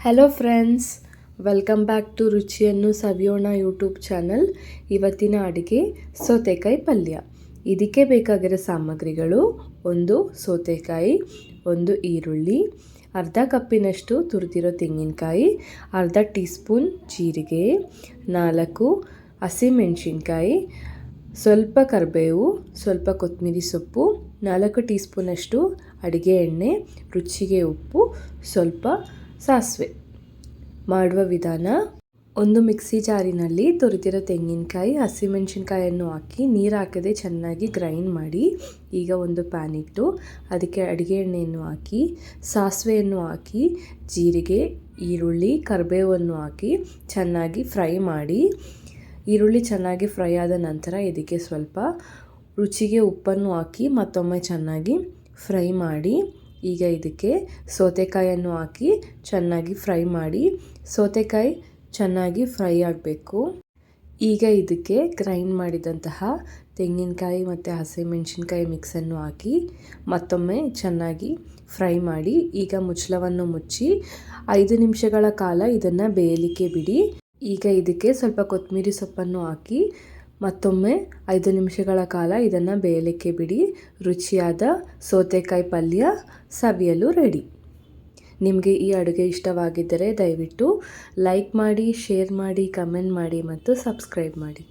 Hello friends, welcome back to ರುಚಿಯನ್ನು ಸವಿಯೋಣ YouTube channel. ಇವತ್ತಿನ ಅಡುಗೆ ಸೌತೆಕಾಯಿ ಪಲ್ಯ. ಇದಕ್ಕೆ ಬೇಕಾಗಿರೋ ಸಾಮಗ್ರಿಗಳು: ಒಂದು ಸೌತೆಕಾಯಿ, ಒಂದು ಈರುಳ್ಳಿ, ಅರ್ಧ ಕಪ್ಪಿನಷ್ಟು ತುರಿದಿರೋ ತೆಂಗಿನಕಾಯಿ, ಅರ್ಧ ಟೀ ಸ್ಪೂನ್ ಜೀರಿಗೆ, 4 ಹಸಿಮೆಣಸಿನ್ಕಾಯಿ, ಸ್ವಲ್ಪ ಕರಿಬೇವು, ಸ್ವಲ್ಪ ಕೊತ್ತಂಬರಿ ಸೊಪ್ಪು, 4 ಟೀ ಸ್ಪೂನಷ್ಟು ಅಡುಗೆ ಎಣ್ಣೆ, ರುಚಿಗೆ ಉಪ್ಪು, ಸ್ವಲ್ಪ ಸಾಸಿವೆ. ಮಾಡುವ ವಿಧಾನ: ಒಂದು ಮಿಕ್ಸಿ ಜಾರಿನಲ್ಲಿ ತುರಿದಿರೋ ತೆಂಗಿನಕಾಯಿ, ಹಸಿಮೆಣಸಿನ್ಕಾಯನ್ನು ಹಾಕಿ ನೀರು ಹಾಕದೆ ಚೆನ್ನಾಗಿ ಗ್ರೈಂಡ್ ಮಾಡಿ. ಈಗ ಒಂದು ಪ್ಯಾನ್ ಇಟ್ಟು ಅದಕ್ಕೆ ಅಡುಗೆ ಎಣ್ಣೆಯನ್ನು ಹಾಕಿ, ಸಾಸಿವೆಯನ್ನು ಹಾಕಿ, ಜೀರಿಗೆ, ಈರುಳ್ಳಿ, ಕರಿಬೇವನ್ನು ಹಾಕಿ ಚೆನ್ನಾಗಿ ಫ್ರೈ ಮಾಡಿ. ಈರುಳ್ಳಿ ಚೆನ್ನಾಗಿ ಫ್ರೈ ಆದ ನಂತರ ಇದಕ್ಕೆ ಸ್ವಲ್ಪ ರುಚಿಗೆ ಉಪ್ಪನ್ನು ಹಾಕಿ ಮತ್ತೊಮ್ಮೆ ಚೆನ್ನಾಗಿ ಫ್ರೈ ಮಾಡಿ. ಈಗ ಇದಕ್ಕೆ ಸೌತೆಕಾಯನ್ನು ಹಾಕಿ ಚೆನ್ನಾಗಿ ಫ್ರೈ ಮಾಡಿ. ಸೌತೆಕಾಯಿ ಚೆನ್ನಾಗಿ ಫ್ರೈ ಆಗಬೇಕು. ಈಗ ಇದಕ್ಕೆ ಗ್ರೈಂಡ್ ಮಾಡಿದಂತಹ ತೆಂಗಿನಕಾಯಿ ಮತ್ತು ಹಸಿಮೆಣಸಿನ್ಕಾಯಿ ಮಿಕ್ಸನ್ನು ಹಾಕಿ ಮತ್ತೊಮ್ಮೆ ಚೆನ್ನಾಗಿ ಫ್ರೈ ಮಾಡಿ. ಈಗ ಮುಚ್ಚಳವನ್ನು ಮುಚ್ಚಿ 5 ನಿಮಿಷಗಳ ಕಾಲ ಇದನ್ನು ಬೇಯಲಿಕ್ಕೆ ಬಿಡಿ. ಈಗ ಇದಕ್ಕೆ ಸ್ವಲ್ಪ ಕೊತ್ತಂಬರಿ ಸೊಪ್ಪನ್ನು ಹಾಕಿ ಮತ್ತೊಮ್ಮೆ 5 ನಿಮಿಷಗಳ ಕಾಲ ಇದನ್ನು ಬೇಯಲಿಕ್ಕೆ ಬಿಡಿ. ರುಚಿಯಾದ ಸೌತೆಕಾಯಿ ಪಲ್ಯ ಸವಿಯಲು ರೆಡಿ. ನಿಮಗೆ ಈ ಅಡುಗೆ ಇಷ್ಟವಾಗಿದ್ದರೆ ದಯವಿಟ್ಟು ಲೈಕ್ ಮಾಡಿ, ಶೇರ್ ಮಾಡಿ, ಕಮೆಂಟ್ ಮಾಡಿ ಮತ್ತು ಸಬ್ಸ್ಕ್ರೈಬ್ ಮಾಡಿ.